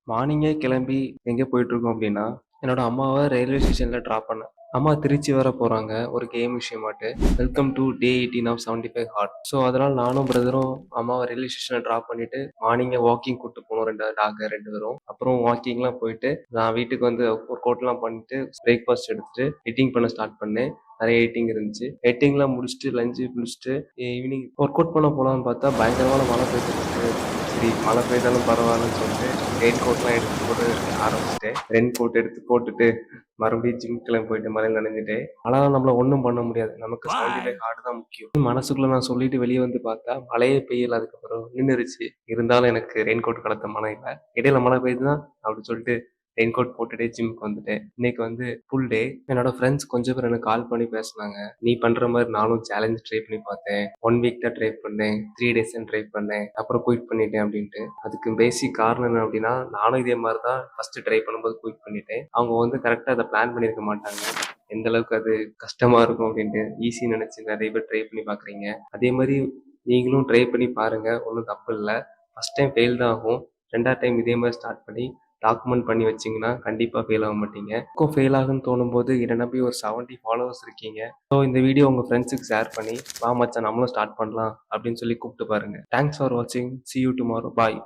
மார்னிங்கே கிளம்பி எங்கே போயிட்டுருக்கோம் அப்படின்னா, என்னோட அம்மாவ ரயில்வே ஸ்டேஷன்ல ட்ராப் பண்ணேன். அம்மா திருச்சி வர போறாங்க. ஒரு கேம் விஷயமாட்டு. Welcome to day 18 of 75 hard. So, அதனால நானும் பிரதரும் அம்மாவ ரயில்வே ஸ்டேஷன்ல ட்ராப் பண்ணிட்டு, மார்னிங்கே வாக்கிங் கூட்டு போனோம் 2 பேரும். அப்புறம் வாக்கிங்லாம் போயிட்டு, நான் வீட்டுக்கு வந்து ஒர்க் அவுட்லாம் பண்ணிட்டு, பிரேக்ஃபாஸ்ட் எடுத்துட்டு, எடிட்டிங் பண்ண ஸ்டார்ட் பண்ணேன். நெறைய எடிட்டிங் இருந்துச்சு. எடிட்டிங்லாம் முடிச்சுட்டு, லஞ்ச் முடிச்சுட்டு, ஈவினிங் ஒர்க் அவுட் பண்ண போலான்னு பார்த்தா, பயங்கரமான மழை பெய்துட்டு இருக்கு. சரி மழை பெய்தாலும் பரவாயில்லன்னு சொல்லிட்டு ரெயின் கோட்லாம் எடுத்து போட ஆரம்பிச்சிட்டேன். ரெயின் கோட் எடுத்து போட்டுட்டு மறுபடியும் ஜிம் கிளம்பி போயிட்டு மழையில நனைஞ்சுட்டேன். மழைலாம் நம்மள ஒண்ணும் பண்ண முடியாது. நமக்கு 75 ஹார்ட் தான் முக்கியம். மனசுக்குள்ள நான் சொல்லிட்டு வெளிய வந்து பார்த்தா, மழையே பெய்யல அதுக்கப்புறம் நின்னுருச்சு. இருந்தாலும் எனக்கு ரெயின் கோட் கலத்த மனம் இல்ல. இடையில மழை பெய்யுதுன்னா அப்படி சொல்லிட்டு ரெயின் கோட் போட்டுட்டே ஜிம்க்கு வந்துட்டேன். இன்னைக்கு வந்து ஃபுல் டே. என்னோட ஃப்ரெண்ட்ஸ் கொஞ்சம் பேர் எனக்கு கால் பண்ணி பேசுனாங்க. நீ பண்ற மாரி நானும் சேலஞ்ச் ட்ரை பண்ணி பார்த்தேன். 1 வீக் தான் ட்ரை பண்ணேன். 3 டேஸ் தான் ட்ரை பண்ணேன். அப்புறம் குயிட் பண்ணிட்டேன் அப்படின்ட்டு. அதுக்கு பேசிக் காரணம் என்ன அப்படின்னா, நானும் இதே மாரி தான் ஃபர்ஸ்ட் ட்ரை பண்ணும்போது குயிட் பண்ணிட்டேன். அவங்க வந்து கரெக்ட்டா அத பிளான் பண்ணியிருக்க மாட்டாங்க. எந்த அளவுக்கு அது கஷ்டமா இருக்கும் அப்படின்ட்டு. ஈஸின்னு நெனச்சு நெறைய பேர் ட்ரை பண்ணி பார்க்குறீங்க. அதே மாரி நீங்களும் ட்ரை பண்ணி பாருங்க. ஒண்ணும் தப்பு இல்ல. ஃபர்ஸ்ட் டைம் ஃபெயில் தான் ஆகும். 2வது டைம் இதே மாரி ஸ்டார்ட் பண்ணி டாக்குமெண்ட் பண்ணி வச்சீங்கன்னா, கண்டிப்பா ஃபெயில் ஆக மாட்டீங்க. எனக்கும் ஃபெயில் ஆகும்ன்னு தோணும்போது என்ன நம்பி ஒரு 70 ஃபாலோவர்ஸ் இருக்கீங்க. ஸோ இந்த வீடியோ உங்க ஃப்ரெண்ட்ஸுக்கு ஷேர் பண்ணி, "வா மச்சான் நம்மளும் ஸ்டார்ட் பண்ணலாம்" அப்படின்னு சொல்லி கூப்பிட்டு பாருங்க. தேங்க்ஸ் ஃபார் வாட்சிங். சீ யூ டுமாரோ. பாய்.